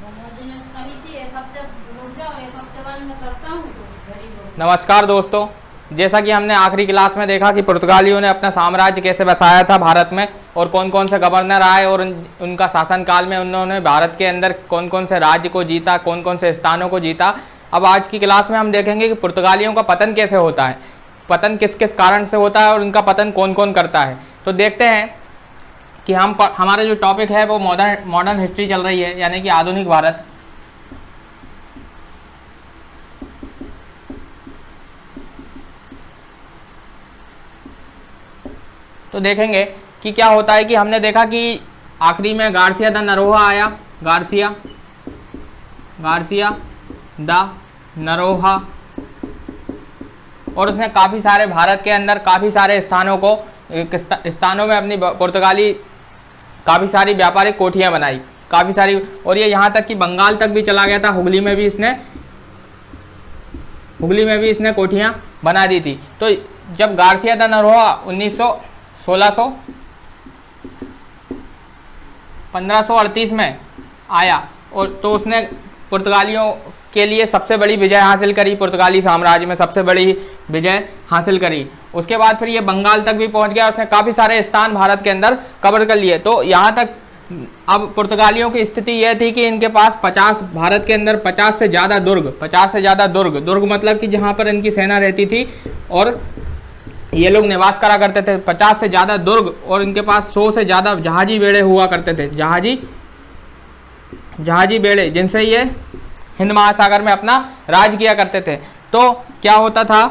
Homogeneous कही थी, एक हफ्ते रुक जाओ, एक हफ्ते बाद मैं करता हूँ तो गरीब। नमस्कार दोस्तों, जैसा कि हमने आखिरी क्लास में देखा कि पुर्तगालियों ने अपना साम्राज्य कैसे बसाया था भारत में और कौन कौन से गवर्नर आए और उनका शासनकाल में उन्होंने भारत के अंदर कौन कौन से राज्य को जीता, कौन कौन से स्थानों को जीता। अब आज की क्लास में हम देखेंगे कि पुर्तगालियों का पतन कैसे होता है, पतन किस किस कारण से होता है और उनका पतन कौन कौन करता है। तो देखते हैं कि हमारा जो टॉपिक है वो मॉडर्न हिस्ट्री चल रही है, यानी कि आधुनिक भारत। तो देखेंगे कि क्या होता है कि हमने देखा कि आखिरी में गार्सिया द नरोहा आया, गार्सिया द नरोहा, और उसने काफ़ी सारे भारत के अंदर काफ़ी सारे स्थानों में अपनी पुर्तगाली काफ़ी सारी व्यापारिक कोठियाँ बनाई, काफ़ी सारी, और ये यहाँ तक कि बंगाल तक भी चला गया था। हुगली में भी इसने कोठियाँ बना दी थी। तो जब गार्सिया द नरोहा 1538 में आया और तो उसने पुर्तगालियों के लिए सबसे बड़ी विजय हासिल करी, पुर्तगाली साम्राज्य में सबसे बड़ी विजय हासिल करी। उसके बाद फिर ये बंगाल तक भी पहुंच गया, उसने काफ़ी सारे स्थान भारत के अंदर कवर कर लिए। तो यहाँ तक अब पुर्तगालियों की स्थिति यह थी कि इनके पास भारत के अंदर 50 से ज़्यादा दुर्ग मतलब कि जहाँ पर इनकी सेना रहती थी और ये लोग निवास करा करते थे, 50 से ज़्यादा दुर्ग, और इनके पास 100 से ज़्यादा जहाजी बेड़े हुआ करते थे, जहाजी बेड़े, जिनसे ये हिंद महासागर में अपना राज किया करते थे। तो क्या होता था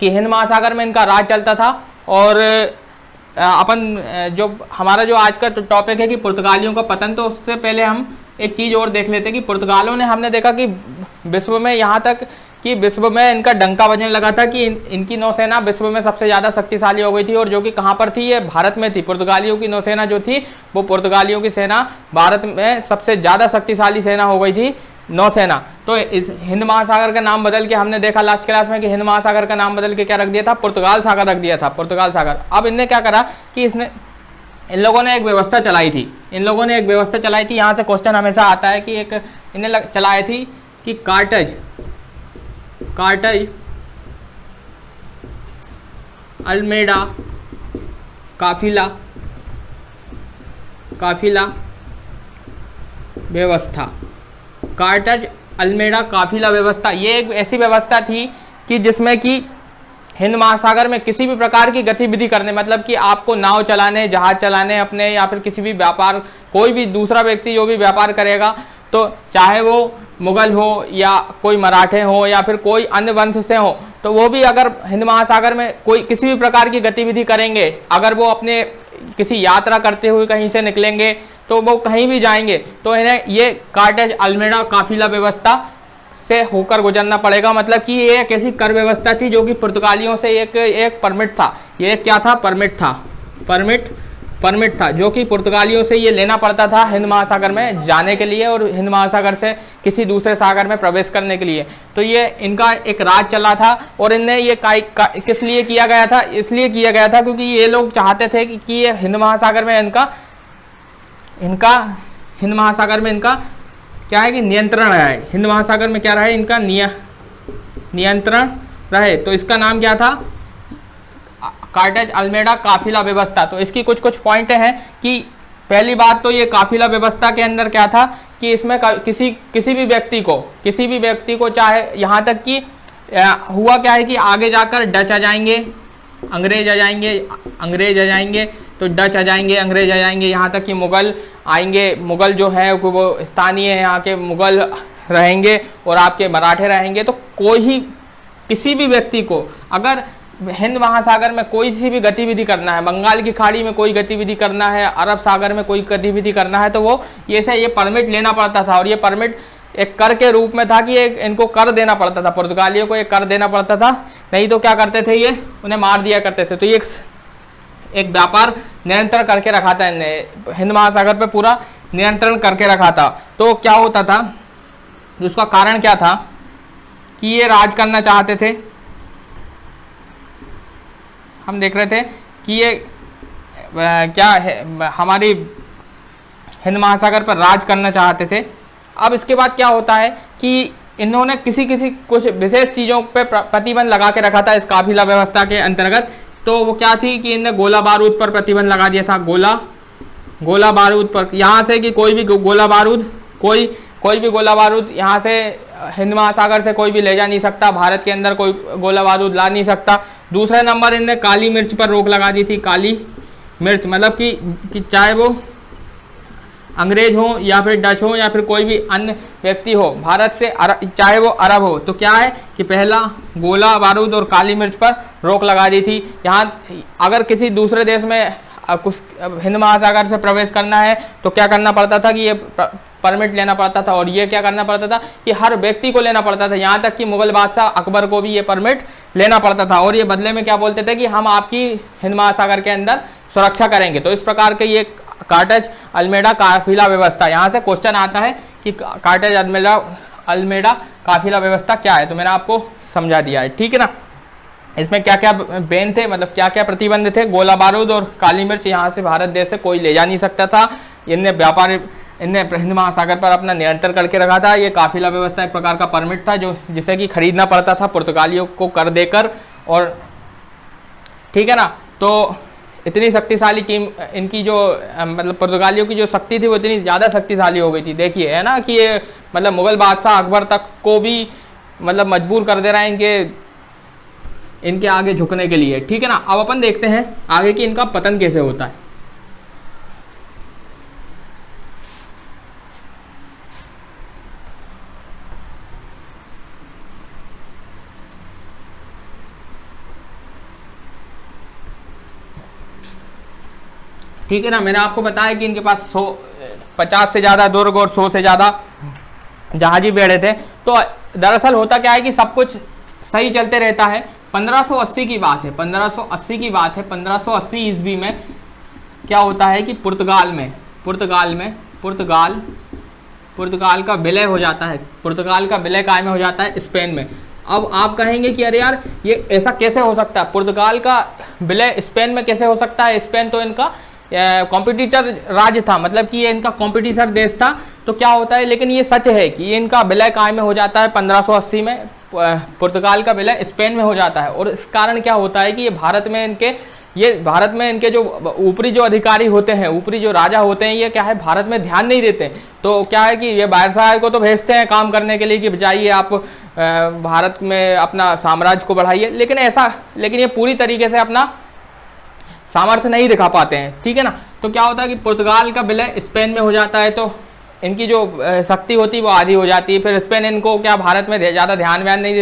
कि हिंद महासागर में इनका राज चलता था। और जो हमारा जो आज का टॉपिक है कि पुर्तगालियों का पतन, तो उससे पहले हम एक चीज़ और देख लेते हैं कि पुर्तगालों ने, हमने देखा कि विश्व में, यहाँ तक कि विश्व में इनका डंका बजने लगा था कि इनकी नौसेना विश्व में सबसे ज़्यादा शक्तिशाली हो गई थी, और जो कि कहाँ पर थी, ये भारत में थी। पुर्तगालियों की नौसेना जो थी, वो पुर्तगालियों की सेना भारत में सबसे ज़्यादा शक्तिशाली सेना हो गई थी, नौसेना। तो इस हिंद महासागर का नाम बदल के, हमने देखा लास्ट क्लास में कि हिंद महासागर का नाम बदल के क्या रख दिया था, पुर्तगाल सागर रख दिया था, पुर्तगाल सागर। अब इनने क्या करा कि इन लोगों ने एक व्यवस्था चलाई थी, यहाँ से क्वेश्चन हमेशा आता है कि एक इन्हें चलाई थी कि कार्टेज अल्मेडा काफिला व्यवस्था। कार्टेज अल्मेडा काफिला व्यवस्था, ये एक ऐसी व्यवस्था थी कि जिसमें कि हिंद महासागर में किसी भी प्रकार की गतिविधि करने, मतलब कि आपको नाव चलाने, जहाज चलाने अपने, या फिर किसी भी व्यापार, कोई भी दूसरा व्यक्ति जो भी व्यापार करेगा, तो चाहे वो मुगल हो या कोई मराठे हो या फिर कोई अन्य वंश से हो, तो वो भी अगर हिंद महासागर में कोई किसी भी प्रकार की गतिविधि करेंगे, अगर वो अपने किसी यात्रा करते हुए कहीं से निकलेंगे, तो वो कहीं भी जाएंगे, तो इन्हें ये कार्टेज अल्मेडा काफिला व्यवस्था से होकर गुजरना पड़ेगा। मतलब कि ये एक ऐसी कर व्यवस्था थी जो कि पुर्तगालियों से एक परमिट था, ये क्या था, परमिट था जो कि पुर्तगालियों से ये लेना पड़ता था हिंद महासागर में जाने के लिए और हिंद महासागर से किसी दूसरे सागर में प्रवेश करने के लिए। तो ये इनका एक राज चला था, और इनने ये किस लिए किया गया था, इसलिए किया गया था क्योंकि ये लोग चाहते थे कि ये हिंद महासागर में हिंद महासागर में इनका क्या है कि नियंत्रण रहे, हिंद महासागर में क्या रहे, इनका नियंत्रण रहे। तो इसका नाम क्या था, कार्टेज अल्मेडा काफिला व्यवस्था। तो इसकी कुछ पॉइंट हैं कि पहली बात तो ये काफिला व्यवस्था के अंदर क्या था कि इसमें किसी भी व्यक्ति को चाहे, यहाँ तक कि हुआ क्या है कि आगे जाकर डच आ जाएंगे, अंग्रेज आ जाएंगे, तो डच आ जाएंगे, अंग्रेज आ जाएंगे, यहाँ तक कि मुगल आएंगे। मुगल जो है वो स्थानीय यहाँ के मुगल रहेंगे और आपके मराठे रहेंगे। तो किसी भी व्यक्ति को अगर हिंद महासागर में कोई सी भी गतिविधि करना है, बंगाल की खाड़ी में कोई गतिविधि करना है, अरब सागर में कोई गतिविधि करना है, तो वो ये परमिट लेना पड़ता था। और ये परमिट एक कर के रूप में था कि इनको कर देना पड़ता था, पुर्तगालियों को एक कर देना पड़ता था, नहीं तो क्या करते थे, ये उन्हें मार दिया करते थे। तो ये एक व्यापार नियंत्रण करके रखा था, हिंद महासागर पे पूरा नियंत्रण करके रखा था। तो क्या होता था, उसका कारण क्या था कि ये राज करना चाहते थे, हम देख रहे थे कि ये क्या है, हमारी हिंद महासागर पर राज करना चाहते थे। अब इसके बाद क्या होता है कि इन्होंने किसी किसी कुछ विशेष चीज़ों पे प्रतिबंध लगा के रखा था इस काफिला व्यवस्था के अंतर्गत। तो वो क्या थी कि इनने गोला बारूद पर प्रतिबंध लगा दिया था, गोला बारूद पर, यहाँ से कि कोई भी गोला बारूद कोई भी गोला बारूद यहाँ से हिंद महासागर से कोई भी ले जा नहीं सकता, भारत के अंदर कोई गोला बारूद ला नहीं सकता। दूसरा नंबर इनने काली मिर्च पर रोक लगा दी थी। काली मिर्च मतलब कि चाहे वो अंग्रेज हो या फिर डच हो या फिर कोई भी अन्य व्यक्ति हो भारत से, चाहे वो अरब हो, तो क्या है कि पहला गोला बारूद और काली मिर्च पर रोक लगा दी थी। यहाँ अगर किसी दूसरे देश में कुछ हिंद महासागर से प्रवेश करना है तो क्या करना पड़ता था कि ये परमिट लेना पड़ता था, और ये क्या करना पड़ता था कि हर व्यक्ति को लेना पड़ता था। यहाँ तक कि मुगल बादशाह अकबर को भी ये परमिट लेना पड़ता था, और ये बदले में क्या बोलते थे कि हम आपकी हिंद महासागर के अंदर सुरक्षा करेंगे। तो इस प्रकार के ये कार्टेज अल्मेडा काफिला व्यवस्था, यहाँ से क्वेश्चन आता है कि कार्टेज अल्मेडा काफिला व्यवस्था क्या है, तो मैंने आपको समझा दिया है, ठीक है ना। इसमें क्या क्या बैन थे, मतलब क्या क्या प्रतिबंध थे। गोला बारूद और काली मिर्च यहाँ से भारत देश से कोई ले जा नहीं सकता था। इनने हिंद महासागर पर अपना नियंत्रण करके रखा था। ये काफिला व्यवस्था एक प्रकार का परमिट था जिसे कि खरीदना पड़ता था पुर्तगालियों को कर देकर, और ठीक है ना। तो इतनी शक्तिशाली टीम इनकी जो मतलब पुर्तगालियों की जो शक्ति थी वो इतनी ज़्यादा शक्तिशाली हो गई थी, देखिए है ना, कि ये मतलब मुगल बादशाह अकबर तक को भी मतलब मजबूर कर दे रहा है इनके आगे झुकने के लिए, ठीक है ना। अब अपन देखते हैं आगे कि इनका पतन कैसे होता है। ठीक है ना, मैंने आपको बताया कि इनके पास 50 से ज़्यादा दुर्ग और 100 से ज़्यादा जहाजी बेड़े थे। तो दरअसल होता क्या है कि सब कुछ सही चलते रहता है। 1580 की बात है, 1580 की बात है। 1580 ईस्वी में क्या होता है कि पुर्तगाल का विलय हो जाता है। पुर्तगाल का विलय कायम हो जाता है स्पेन में। अब आप कहेंगे कि अरे यार ये ऐसा कैसे हो सकता है, पुर्तगाल का विलय स्पेन में कैसे हो सकता है। स्पेन तो इनका कॉम्पिटिटर राज्य था, मतलब कि ये इनका कॉम्पिटिटर देश था। तो क्या होता है, लेकिन ये सच है कि ये इनका विलय कायम में हो जाता है 1580 में। पुर्तगाल का विलय स्पेन में हो जाता है, और इस कारण क्या होता है कि ये भारत में इनके जो ऊपरी जो अधिकारी होते हैं, ऊपरी जो राजा होते हैं, ये क्या है भारत में ध्यान नहीं देते। तो क्या है कि ये वायसराय को तो भेजते हैं काम करने के लिए कि जाइए आप भारत में अपना साम्राज्य को बढ़ाइए, लेकिन ये पूरी तरीके से अपना सामर्थ्य नहीं दिखा पाते हैं, ठीक है ना। तो क्या होता है कि पुर्तगाल का विलय स्पेन में हो जाता है, तो इनकी जो शक्ति होती है वो आधी हो जाती है। फिर स्पेन इनको क्या भारत में ज़्यादा ध्यान नहीं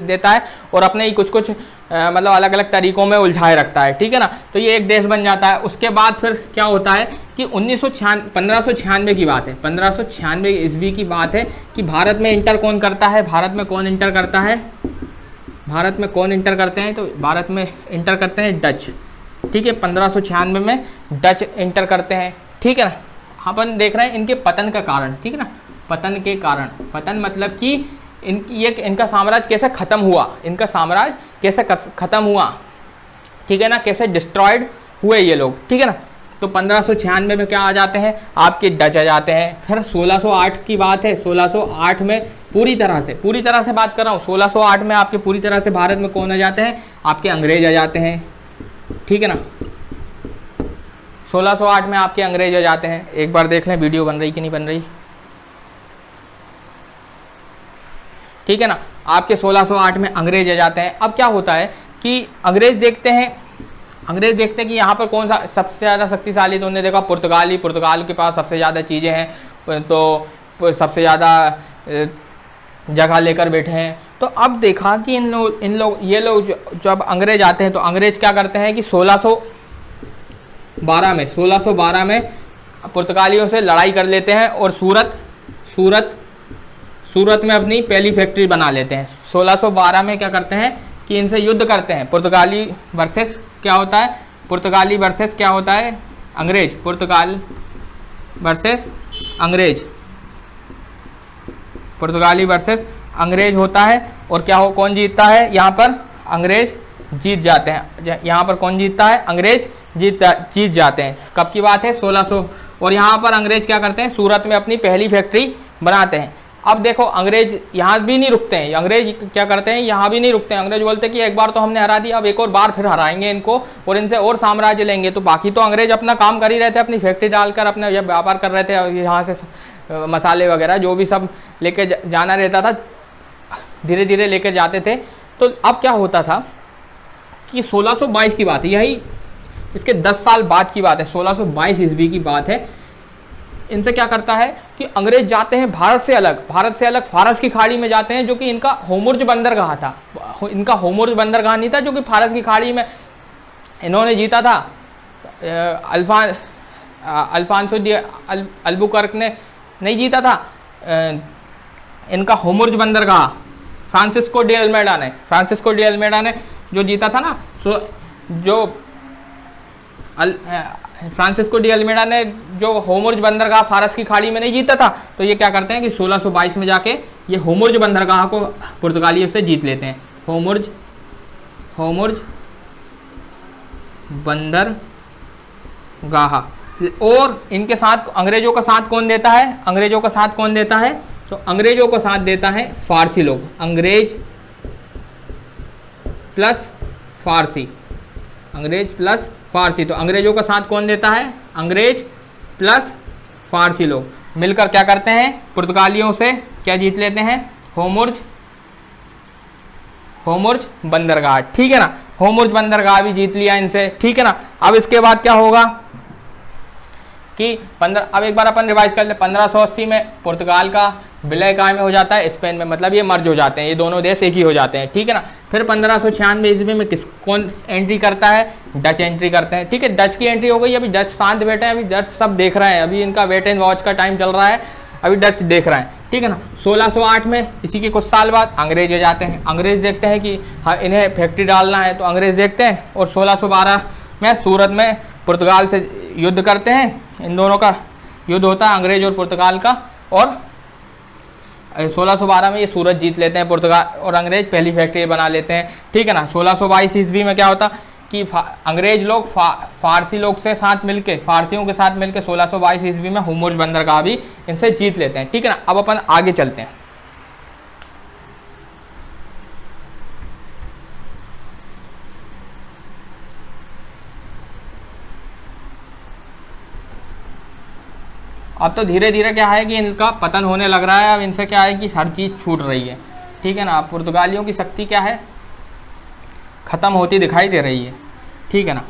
देता है, और अपने ही कुछ मतलब अलग अलग तरीकों में उलझाए रखता है, ठीक है ना। तो ये एक देश बन जाता है। उसके बाद फिर क्या होता है कि 1596 की बात है, 1596 ईस्वी की बात है कि भारत में इंटर कौन करता है। भारत में कौन इंटर करते हैं, तो भारत में इंटर करते हैं डच, ठीक है। 1596 में डच इंटर करते हैं, ठीक है ना। अपन देख रहे हैं इनके पतन का कारण, ठीक है ना। पतन मतलब कि इनका साम्राज्य कैसे खत्म हुआ, ठीक है ना, कैसे डिस्ट्रॉयड हुए ये लोग, ठीक है ना। तो 1596 में क्या आ जाते हैं, आपके डच आ जाते हैं। फिर 1608 की बात है, 1608 में पूरी तरह से बात कर रहा हूँ, 1608 में आपके पूरी तरह से भारत में कौन आ जाते हैं, आपके अंग्रेज आ जाते हैं, ठीक है ना। 1608 में आपके अंग्रेज आ जाते हैं। एक बार देख लें वीडियो बन रही कि नहीं बन रही, ठीक है ना। आपके 1608 में अंग्रेज आ जाते हैं। अब क्या होता है कि अंग्रेज देखते हैं कि यहाँ पर कौन सा सबसे ज़्यादा शक्तिशाली, तो उन्होंने देखा पुर्तगाल के पास सबसे ज़्यादा चीज़ें हैं, तो सबसे ज़्यादा जगह लेकर बैठे हैं। तो अब देखा कि ये लोग जब अंग्रेज आते हैं, तो अंग्रेज क्या करते हैं कि 1612 में पुर्तगालियों से लड़ाई कर लेते हैं, और सूरत में अपनी पहली फैक्ट्री बना लेते हैं। 1612 में क्या करते हैं कि इनसे युद्ध करते हैं। पुर्तगाली वर्सेस क्या होता है, अंग्रेज। पुर्तगाली वर्सेस अंग्रेज होता है, और कौन जीतता है, यहाँ पर अंग्रेज जीत जाते हैं। यहाँ पर कौन जीतता है, अंग्रेज जीत जाते हैं। कब की बात है, 1600। और यहाँ पर अंग्रेज क्या करते हैं, सूरत में अपनी पहली फैक्ट्री बनाते हैं। अब देखो अंग्रेज यहाँ भी नहीं रुकते हैं, अंग्रेज क्या करते हैं, यहाँ भी नहीं रुकते हैं। अंग्रेज बोलते हैं कि एक बार तो हमने हरा दिया, अब एक और बार फिर हराएंगे इनको और इनसे और साम्राज्य लेंगे। तो बाकी तो अंग्रेज अपना काम कर ही रहे थे, अपनी फैक्ट्री डालकर अपने व्यापार कर रहे थे, यहाँ से मसाले वगैरह जो भी सब लेके जाना रहता था, धीरे धीरे लेके जाते थे। तो अब क्या होता था कि 1622 की बात है, यही इसके 10 साल बाद की बात है, 1622 ईस्वी की बात है। इनसे क्या करता है कि अंग्रेज जाते हैं भारत से अलग फारस की खाड़ी में जाते हैं, जो कि इनका होमुर्ज बंदरगाह था। इनका होमुर्ज बंदरगाह नहीं था, जो कि फारस की खाड़ी में इन्होंने जीता था। अल्फांसो डी अल्बुकर्क ने नहीं जीता था, इनका होमुर्ज बंदरगाह फ्रांसिस्को डी अल्मेडा ने जो जीता था ना, फ्रांसिस्को डी अल्मेडा ने जो होमुर्ज बंदरगाह फारस की खाड़ी में नहीं जीता था, तो ये क्या करते हैं कि 1622 में जाके ये होमुर्ज बंदरगाह को पुर्तगालियों से जीत लेते हैं। होमुर्ज बंदरगाह। और इनके साथ अंग्रेजों का साथ कौन देता है, तो अंग्रेजों को साथ देता है फारसी लोग, अंग्रेज प्लस फारसी। तो अंग्रेजों का साथ कौन देता है, अंग्रेज प्लस फारसी लोग मिलकर क्या करते हैं, पुर्तगालियों से क्या जीत लेते हैं, होमुर्ज बंदरगाह। ठीक है ना, होमुर्ज बंदरगाह भी जीत लिया इनसे। ठीक है ना। अब इसके बाद क्या होगा कि अब एक बार अपन रिवाइज कर ले, 1580 में पुर्तगाल का विलय कायम हो जाता है स्पेन में, मतलब ये मर्ज हो जाते हैं, ये दोनों देश एक ही हो जाते हैं। ठीक है ना। फिर 1596 ईस्वी में कौन एंट्री करता है, डच एंट्री करते हैं। ठीक है, डच की एंट्री हो गई। अभी डच शांत बैठे हैं, अभी डच सब देख रहे हैं, अभी इनका वेट एंड वॉच का टाइम चल रहा है, अभी डच देख रहे हैं। ठीक है ना। 1608 में इसी के कुछ साल बाद अंग्रेज आ जाते हैं। अंग्रेज देखते हैं कि हाँ इन्हें फैक्ट्री डालना है, तो अंग्रेज देखते हैं और 1612 में सूरत में पुर्तगाल से युद्ध करते हैं। इन दोनों का युद्ध होता है, अंग्रेज और पुर्तगाल का, और 1612 में ये सूरत जीत लेते हैं पुर्तगाल और अंग्रेज, पहली फैक्ट्री बना लेते हैं। ठीक है ना। 1622 ईस्वी में क्या होता कि अंग्रेज लोग फारसियों के साथ मिलके 1622 ईस्वी में होमुर्ज बंदरगाह भी इनसे जीत लेते हैं। ठीक है ना। अब अपन आगे चलते हैं। अब तो धीरे धीरे क्या है कि इनका पतन होने लग रहा है। अब इनसे क्या है कि हर चीज़ छूट रही है। ठीक है ना। पुर्तगालियों की शक्ति क्या है, ख़त्म होती दिखाई दे रही है। ठीक है ना।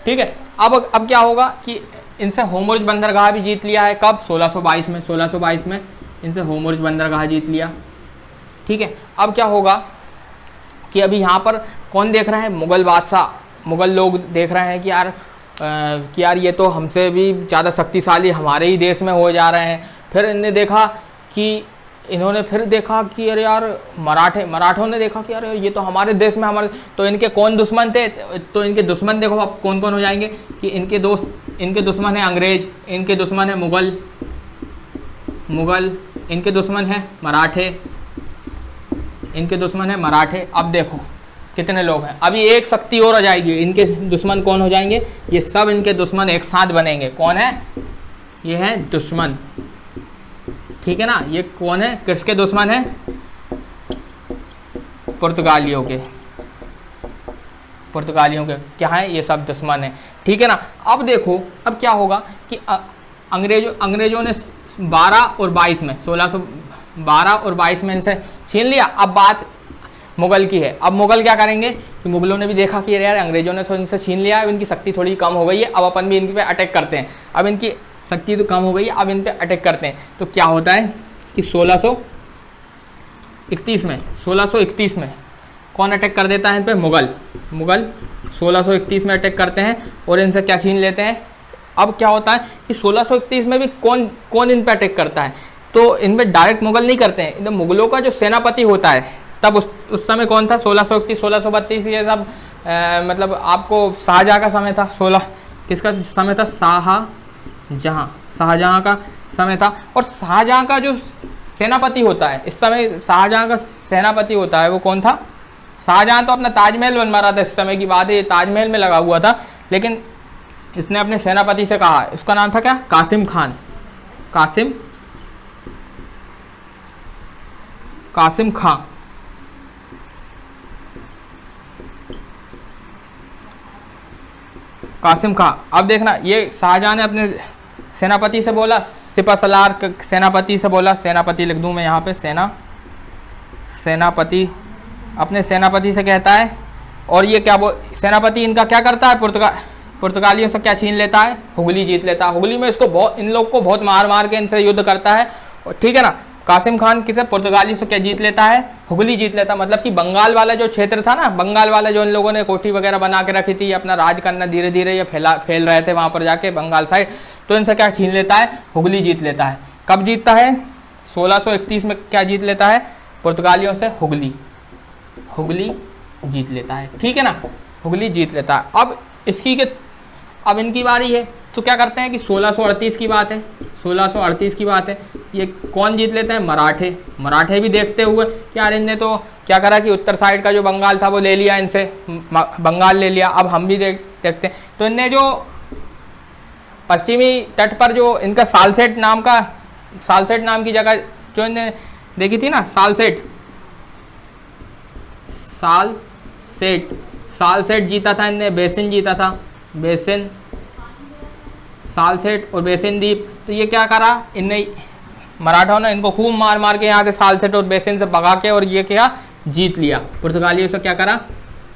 ठीक है। अब क्या होगा कि इनसे होमुर्ज बंदरगाह भी जीत लिया है। कब, 1622 में इनसे होमुर्ज बंदरगाह जीत लिया। ठीक है। अब क्या होगा कि अभी यहाँ पर कौन देख रहा है, मुग़ल बादशाह, मुग़ल लोग देख रहे हैं कि यार ये तो हमसे भी ज़्यादा शक्तिशाली हमारे ही देश में हो जा रहे हैं। फिर इन्होंने फिर देखा कि अरे यार मराठों ने देखा कि अरे ये तो हमारे देश में तो इनके कौन दुश्मन थे, तो इनके दुश्मन देखो अब कौन कौन हो जाएंगे कि इनके दुश्मन है अंग्रेज, इनके दुश्मन है मुग़ल, इनके दुश्मन है मराठे। अब देखो कितने लोग हैं, अभी एक शक्ति और आ जाएगी। इनके दुश्मन कौन हो जाएंगे, ये सब इनके दुश्मन एक साथ बनेंगे। कौन है, ये है दुश्मन। ठीक है ना। ये कौन है, किसके दुश्मन है, पुर्तगालियों के क्या है, ये सब दुश्मन है। ठीक है ना। अब देखो अब क्या होगा कि अंग्रेजों ने 12 और 22 में 1612 और 22 में इनसे छीन लिया। अब बात मुग़ल की है। अब मुग़ल क्या करेंगे कि मुग़लों ने भी देखा कि यार अंग्रेजों ने तो इनसे छीन लिया, अब इनकी शक्ति थोड़ी कम हो गई है, अब अपन भी इनके पे अटैक करते हैं। अब इनकी शक्ति तो कम हो गई है, अब इन पे अटैक करते हैं। तो क्या होता है कि 1631 में कौन अटैक कर देता है इन पे, मुग़ल 1631 में अटैक करते हैं और इनसे क्या छीन लेते हैं। अब क्या होता है कि 1631 में भी कौन इन पे अटैक करता है, तो इनमें डायरेक्ट मुग़ल नहीं करते हैं। इनमें मुग़लों का जो सेनापति होता है, तब उस समय कौन था, 1631 1632 ये सब मतलब आपको शाहजहाँ का समय था। किसका समय था, शाहजहाँ का समय था। और शाहजहाँ का जो सेनापति होता है इस समय, शाहजहाँ का सेनापति होता है वो कौन था, शाहजहाँ तो अपना ताजमहल बनवा रहा था, इस समय की बात है, ये ताजमहल में लगा हुआ था। लेकिन इसने अपने सेनापति से कहा, उसका नाम था क्या, कासिम खान। कासिम खां। कासिम खां। अब देखना, ये शाहजहां ने अपने सेनापति से बोला, सिपहसालार सेनापति से बोला, सेनापति लिख दूं मैं यहाँ पे, सेनापति अपने सेनापति से कहता है, और ये क्या सेनापति इनका क्या करता है, पुर्तगालियों से क्या छीन लेता है, हुगली जीत लेता है। हुगली में इसको बहुत, इन लोग को बहुत मार मार के इनसे युद्ध करता है, ठीक है ना। कासिम खान किसे, पुर्तगालियों से क्या जीत लेता है, हुगली जीत लेता है। मतलब कि बंगाल वाला जो क्षेत्र था ना, बंगाल वाला जो इन लोगों ने कोठी वगैरह बना के रखी थी, अपना राज करना धीरे धीरे ये फैल रहे थे वहाँ पर जाके बंगाल साइड, तो इनसे क्या छीन लेता है, हुगली जीत लेता है। कब जीतता है, 1631 में क्या जीत लेता है, पुर्तगालियों से हुगली जीत लेता है, ठीक है ना, हुगली जीत लेता है। अब इनकी बारी है, तो क्या करते हैं कि 1638 की बात है, 1638 की बात है, ये कौन जीत लेते हैं, मराठे भी देखते हुए कि यार इनने तो क्या करा कि उत्तर साइड का जो बंगाल था वो ले लिया इनसे, बंगाल ले लिया, अब हम भी देखते हैं। तो इनने जो पश्चिमी तट पर जो इनका सालसेट नाम की जगह जो इन्हें देखी थी ना, सालसेट जीता था इनने, बेसिन जीता था, बेसिन, सालसेट और बेसिन द्वीप। तो ये क्या करा इनने, मराठों ने इनको खूब मार मार के यहाँ से सालसेट और बेसिन से भगा के, और ये क्या जीत लिया, पुर्तगालियों से क्या करा,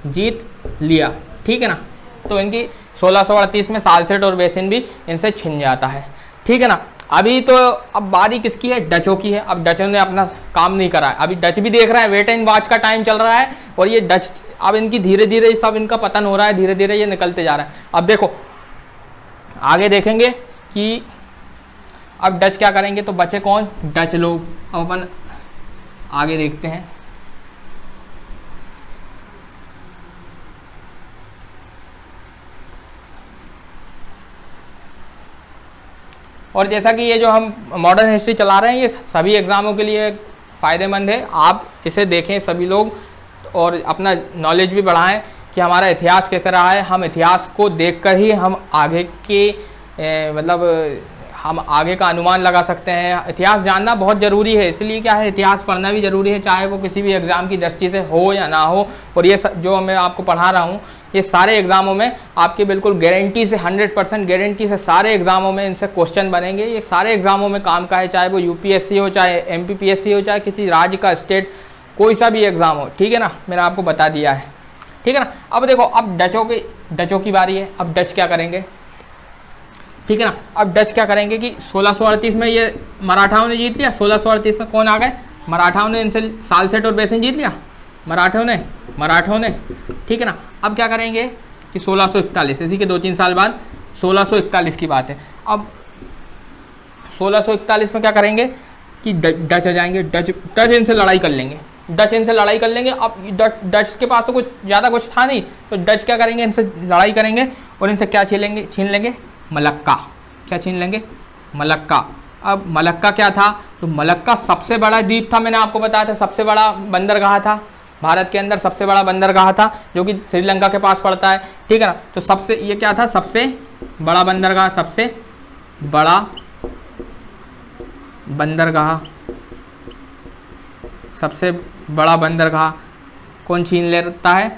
जीत लिया, ठीक है ना। तो इनकी 1638 में सालसेट और बेसिन भी इनसे छिन जाता है, ठीक है ना। अभी तो अब बारी किसकी है, डचों की है। अब डचों ने अपना काम नहीं करा है, अभी डच भी देख रहा है, वेट एंड वॉच का टाइम चल रहा है, और ये डच अब इनकी धीरे धीरे सब इनका पतन हो रहा है, धीरे धीरे ये निकलते जा रहा है। अब देखो आगे देखेंगे कि अब डच क्या करेंगे, तो बचे कौन, डच लोग। अब अपन आगे देखते हैं। और जैसा कि ये जो हम मॉडर्न हिस्ट्री चला रहे हैं, ये सभी एग्ज़ामों के लिए फ़ायदेमंद है, आप इसे देखें सभी लोग, और अपना नॉलेज भी बढ़ाएं कि हमारा इतिहास कैसे रहा है। हम इतिहास को देखकर ही हम आगे के हम आगे का अनुमान लगा सकते हैं। इतिहास जानना बहुत ज़रूरी है, इसलिए क्या है, इतिहास पढ़ना भी ज़रूरी है, चाहे वो किसी भी एग्ज़ाम की दृष्टि से हो या ना हो। और ये जो मैं आपको पढ़ा रहा हूँ, ये सारे एग्ज़ामों में आपके बिल्कुल गारंटी से 100% गारंटी से सारे एग्ज़ामों में इनसे क्वेश्चन बनेंगे। ये सारे एग्ज़ामों में काम का है, चाहे वो यूपीएससी हो, चाहे एमपीपीएससी हो, चाहे किसी राज्य का स्टेट कोई सा भी एग्ज़ाम हो, ठीक है ना, मैंने आपको बता दिया है, ठीक है ना। अब देखो, अब डचों की बारी है। अब डच क्या करेंगे, ठीक है ना। अब डच क्या करेंगे कि 1638 में ये मराठाओं ने जीत लिया, 1638 में कौन आ गए, मराठाओं ने इनसे सालसेट और बेसिन जीत लिया, मराठों ने, ठीक है ना। अब क्या करेंगे कि 1641, इसी के 2-3 साल बाद 1641 की बात है। अब 1641 में क्या करेंगे कि डच आ जाएंगे, डच इनसे लड़ाई कर लेंगे, अब डच के पास तो कुछ ज़्यादा कुछ था नहीं, तो डच क्या करेंगे, इनसे लड़ाई करेंगे और इनसे क्या छीन लेंगे, मलक्का। क्या छीन लेंगे, मलक्का। अब मलक्का क्या था, तो मलक्का सबसे बड़ा द्वीप था, मैंने आपको बताया था, सबसे बड़ा बंदरगाह था भारत के अंदर, सबसे बड़ा बंदरगाह था, जो कि श्रीलंका के पास पड़ता है, ठीक है ना। तो ये क्या था, सबसे बड़ा बंदरगाह, सबसे बड़ा बंदरगाह कौन छीन लेता है,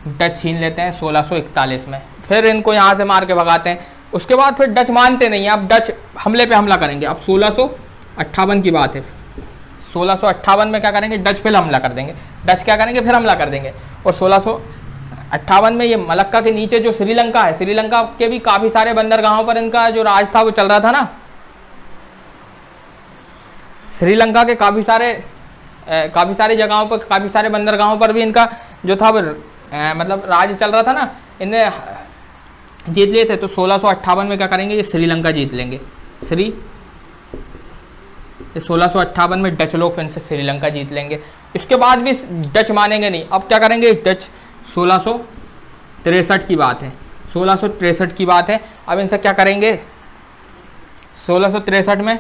डच छीन लेते हैं 1641 में। फिर इनको यहाँ से मार के भगाते हैं। उसके बाद फिर डच मानते नहीं हैं, अब डच हमले पे हमला करेंगे। अब 1658 की बात है, 1658 में क्या करेंगे, डच फिर हमला कर देंगे, डच क्या करेंगे, फिर हमला कर देंगे। और 1658 में ये मलक्का के नीचे जो श्रीलंका है, श्रीलंका के भी काफ़ी सारे बंदरगाहों पर इनका जो राज था वो चल रहा था ना, श्रीलंका के काफ़ी सारी जगहों पर, काफ़ी सारे बंदरगाहों पर भी इनका जो था वो मतलब राज चल रहा था ना, इन्हें जीत लिए थे। तो 1658 में क्या करेंगे, ये श्रीलंका जीत लेंगे, 1658 में डच लोग फिर से श्रीलंका जीत लेंगे। इसके बाद भी डच मानेंगे नहीं, अब क्या करेंगे, डच 1663 की बात है, 1663 की बात है। अब इनसे क्या करेंगे, 1663 में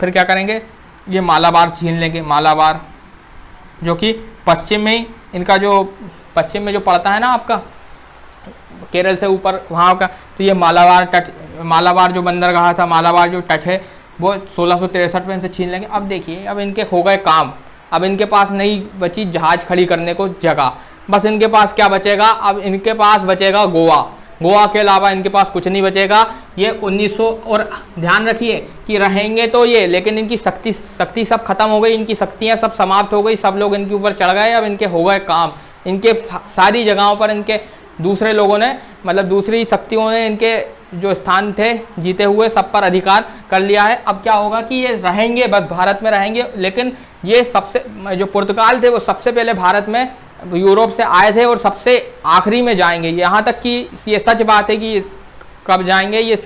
फिर क्या करेंगे, ये मालाबार छीन लेंगे, मालाबार जो कि पश्चिम में जो पड़ता है ना आपका, केरल से ऊपर वहाँ का, तो ये मालाबार तट, मालाबार जो बंदरगाह था, मालाबार जो तट है वो 1663 में इनसे छीन लेंगे। अब देखिए अब इनके हो गए काम, अब इनके पास नहीं बची जहाज खड़ी करने को जगह, बस इनके पास क्या बचेगा, अब इनके पास बचेगा गोवा, गोवा के अलावा इनके पास कुछ नहीं बचेगा। ये 1900, और ध्यान रखिए कि रहेंगे तो ये, लेकिन इनकी शक्ति सब खत्म हो गई, इनकी शक्तियाँ सब समाप्त हो गई, सब लोग इनके ऊपर चढ़ गए, अब इनके हो गए काम, इनके सारी जगहों पर इनके दूसरे लोगों ने, मतलब दूसरी शक्तियों ने इनके जो स्थान थे जीते हुए सब पर अधिकार कर लिया है। अब क्या होगा कि ये रहेंगे, बस भारत में रहेंगे, लेकिन ये सबसे, जो पुर्तगाल थे वो सबसे पहले भारत में यूरोप से आए थे और सबसे आखिरी में जाएंगे। यहाँ तक कि ये सच बात है कि कब जाएंगे, ये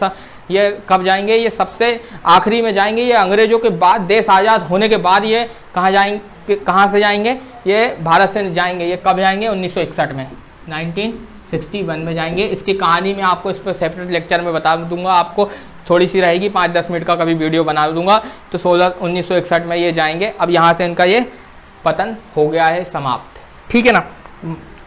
कब जाएंगे, ये सबसे आखिरी में जाएंगे। ये अंग्रेजों के बाद, देश आज़ाद होने के बाद ये कहाँ जाएंगे, कहाँ से जाएंगे, ये भारत से जाएंगे। ये कब जाएंगे, 1961 में, 1961 में जाएंगे। इसकी कहानी मैं आपको इस पर सेपरेट लेक्चर में बता दूंगा, आपको थोड़ी सी रहेगी, 5-10 मिनट का कभी वीडियो बना दूंगा। तो 1961 में ये जाएंगे। अब यहाँ से इनका ये पतन हो गया है समाप्त, ठीक है ना।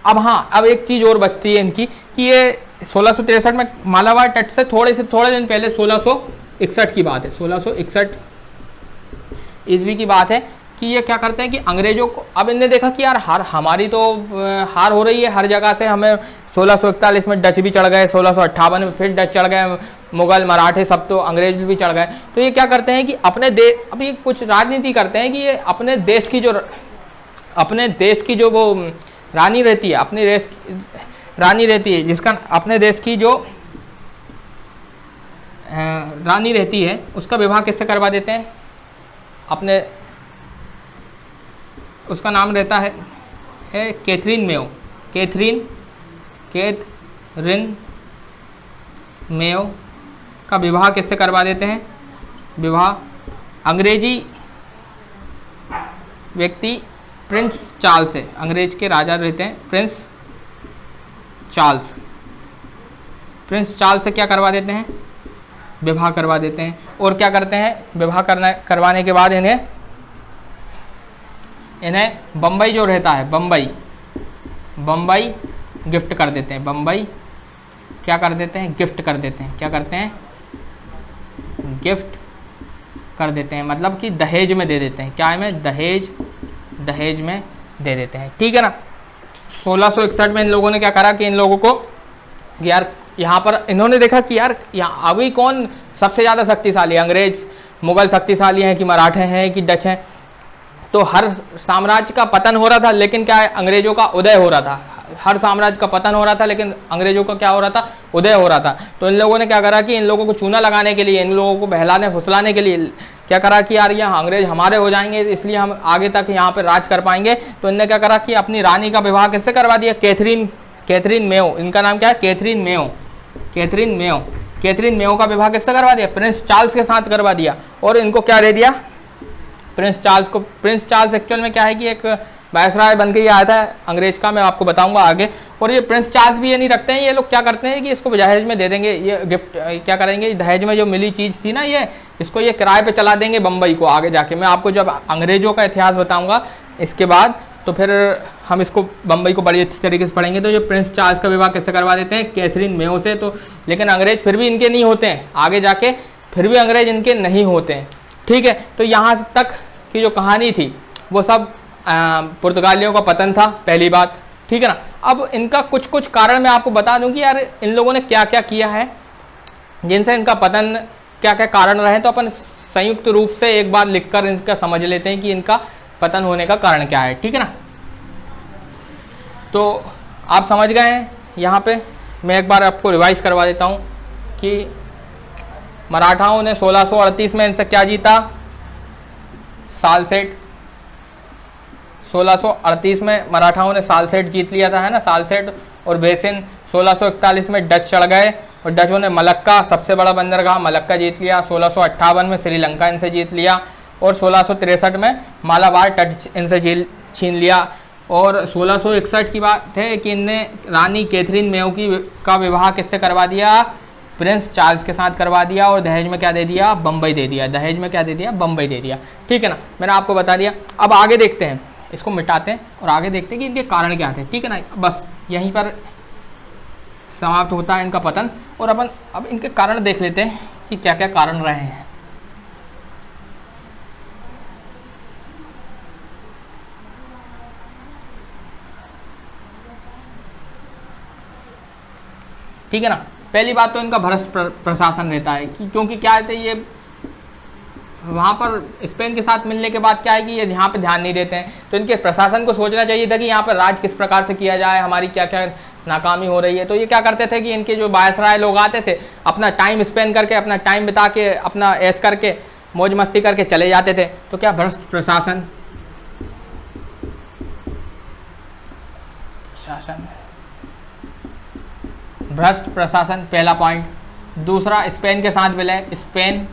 अब हाँ, अब एक चीज़ और बचती है इनकी कि ये 1663 में मालाबार तट से थोड़े दिन पहले 1661 की बात है, 1661 ईस्वी की बात है कि ये क्या करते हैं कि अंग्रेजों को, अब इनने देखा कि यार हमारी तो हार हो रही है हर जगह से, हमें 1641 में डच भी चढ़ गए, 1658 में फिर डच चढ़ गए, मुगल मराठे सब तो अंग्रेज भी चढ़ गए। तो ये क्या करते हैं कि अपने देश, अभी कुछ राजनीति करते हैं कि ये अपने देश की जो वो रानी रहती है, अपने देश की रानी रहती है, जिसका अपने देश की जो रानी रहती है उसका विवाह किससे करवा देते हैं, अपने, उसका नाम रहता है कैथरीन मेयो, कैथरीन मेयो का विवाह किससे करवा देते हैं, विवाह अंग्रेजी व्यक्ति प्रिंस चार्ल्स से, अंग्रेज के राजा रहते हैं प्रिंस चार्ल्स से क्या करवा देते हैं, विवाह करवा देते हैं। और क्या करते हैं, विवाह करवाने के बाद इन्हें बम्बई जो रहता है, बम्बई गिफ्ट कर देते हैं, बम्बई क्या कर देते हैं, गिफ्ट कर देते हैं, क्या करते हैं, गिफ्ट कर देते हैं, मतलब कि दहेज में दे देते हैं, क्या है, दहेज में दे देते हैं, ठीक है ना। 1661 में इन लोगों ने क्या करा कि इन लोगों को यार यहाँ पर इन्होंने देखा कि यार यहाँ अभी कौन सबसे ज़्यादा शक्तिशाली है, अंग्रेज मुगल शक्तिशाली हैं कि मराठे हैं कि डच हैं, तो हर साम्राज्य का पतन हो रहा था, लेकिन क्या है, अंग्रेजों का उदय हो रहा था। हर साम्राज्य का पतन हो रहा था लेकिन अंग्रेजों का क्या हो रहा था, उदय हो रहा था। तो इन लोगों ने क्या करा कि इन लोगों को चूना लगाने के लिए, इन लोगों को बहलाने फुसलाने के लिए क्या करा कि यार यहाँ अंग्रेज हमारे हो जाएंगे, इसलिए हम आगे तक यहाँ पर राज कर पाएंगे। तो इनने क्या करा कि अपनी रानी का विवाह किससे करवा दिया, कैथरीन मेयो, इनका नाम क्या है, कैथरीन मेयो का विवाह किससे करवा दिया, प्रिंस चार्ल्स के साथ करवा दिया। और इनको क्या दे दिया, प्रिंस चार्ल्स एक्चुअल में क्या है कि एक वायसराय बन के आया था अंग्रेज का, मैं आपको बताऊंगा आगे। और ये प्रिंस चार्ल्स भी ये नहीं रखते हैं, ये लोग क्या करते हैं कि इसको दहेज में दे देंगे, ये गिफ्ट क्या करेंगे, दहेज में जो मिली चीज़ थी ना, ये इसको ये किराए पे चला देंगे बम्बई को। आगे जाके मैं आपको जब अंग्रेजों का इतिहास बताऊंगा इसके बाद, तो फिर हम इसको बम्बई को बड़ी अच्छी तरीके से पढ़ेंगे। तो ये प्रिंस चार्ल्स का विवाह किससे करवा देते हैं, कैथरीन मेयो से। तो लेकिन अंग्रेज फिर भी इनके नहीं होते हैं, आगे जाके फिर भी अंग्रेज इनके नहीं होते हैं, ठीक है। तो यहाँ तक की जो कहानी थी वो सब पुर्तगालियों का पतन था, पहली बात, ठीक है ना। अब इनका कुछ कारण मैं आपको बता दूं कि यार इन लोगों ने क्या क्या किया है जिनसे इनका पतन, क्या क्या कारण रहे। तो अपन संयुक्त रूप से एक बार लिखकर इनका समझ लेते हैं कि इनका पतन होने का कारण क्या है, ठीक है ना। तो आप समझ गए हैं, यहाँ पे मैं एक बार आपको रिवाइज करवा देता हूँ कि मराठाओं ने 1638 में इनसे क्या जीता, सालसेट। 1638 में मराठाओं ने सालसेट जीत लिया था, है ना, सालसेट और बेसिन। 1641 में डच चढ़ गए और डचों ने मलक्का, सबसे बड़ा बंदरगाह मलक्का जीत लिया। 1658 में श्रीलंका इनसे जीत लिया और 1663 में मालाबार तट इनसे छीन लिया। और 1661 की बात है कि इनने रानी कैथरीन मेयो का विवाह किससे करवा दिया, प्रिंस चार्ल्स के साथ करवा दिया। और दहेज में क्या दे दिया, बम्बई दे दिया। दहेज में क्या दे दिया, बम्बई दे दिया, ठीक है ना। मैंने आपको बता दिया। अब आगे देखते हैं, इसको मिटाते हैं और आगे देखते हैं कि इनके कारण क्या थे, ठीक है ना। बस यहीं पर समाप्त होता है इनका पतन। और अपन अब इनके कारण देख लेते हैं कि क्या क्या कारण रहे हैं। ठीक है ना। पहली बात तो इनका भ्रष्ट प्रशासन रहता है कि क्योंकि क्या है ये वहाँ पर स्पेन के साथ मिलने के बाद क्या है कि ये यहाँ पे ध्यान नहीं देते हैं। तो इनके प्रशासन को सोचना चाहिए था कि यहाँ पर राज किस प्रकार से किया जाए, हमारी क्या क्या नाकामी हो रही है। तो ये क्या करते थे कि इनके जो वायसराय लोग आते थे अपना टाइम स्पेंड करके, अपना टाइम बिता के, अपना ऐश करके, मौज मस्ती करके चले जाते थे। तो क्या भ्रष्ट प्रशासन भ्रष्ट प्रशासन पहला पॉइंट। दूसरा, स्पेन के साथ विलय, स्पेन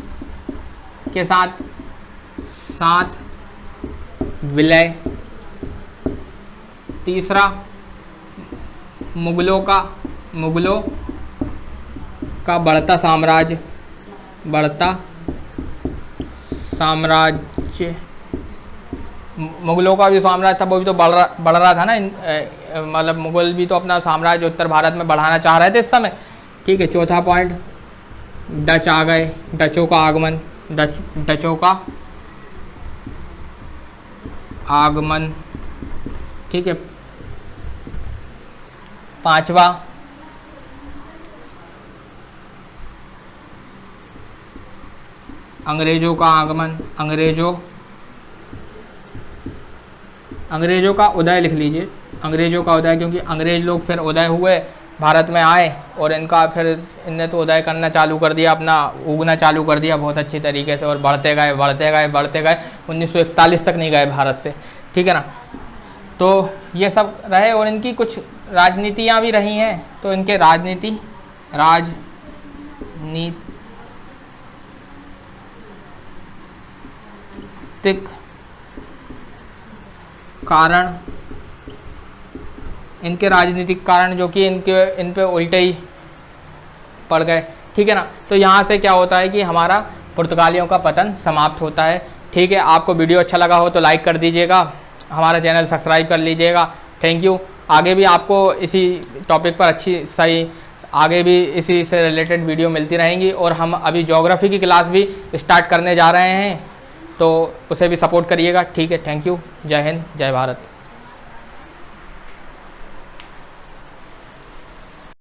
के साथ विलय। तीसरा, मुगलों का बढ़ता साम्राज्य मुगलों का भी साम्राज्य था, वो भी तो बढ़ रहा था ना। मतलब मुगल भी तो अपना साम्राज्य उत्तर भारत में बढ़ाना चाह रहे थे इस समय। ठीक है। चौथा पॉइंट, डच आ गए, डचों का आगमन, डचों का आगमन। ठीक है। पांचवा, अंग्रेजों का आगमन, अंग्रेजों का उदय लिख लीजिए, अंग्रेजों का उदय, क्योंकि अंग्रेज लोग फिर उदय हुए, भारत में आए और इनका फिर इनने तो उदय करना चालू कर दिया, अपना उगना चालू कर दिया बहुत अच्छी तरीके से, और बढ़ते गए 1941 तक नहीं गए भारत से। ठीक है ना। तो ये सब रहे और इनकी कुछ राजनीतियाँ भी रही हैं। तो इनके राजनीतिक कारण, इनके राजनीतिक कारण जो कि इन पे उल्टे ही पड़ गए। ठीक है ना। तो यहाँ से क्या होता है कि हमारा पुर्तगालियों का पतन समाप्त होता है। ठीक है। आपको वीडियो अच्छा लगा हो तो लाइक कर दीजिएगा, हमारा चैनल सब्सक्राइब कर लीजिएगा। Thank you. आगे भी आपको इसी टॉपिक पर आगे भी इसी से रिलेटेड वीडियो मिलती रहेंगी। और हम अभी ज्योग्राफी की क्लास भी स्टार्ट करने जा रहे हैं, तो उसे भी सपोर्ट करिएगा। ठीक है। Thank you. जय हिंद, जय भारत।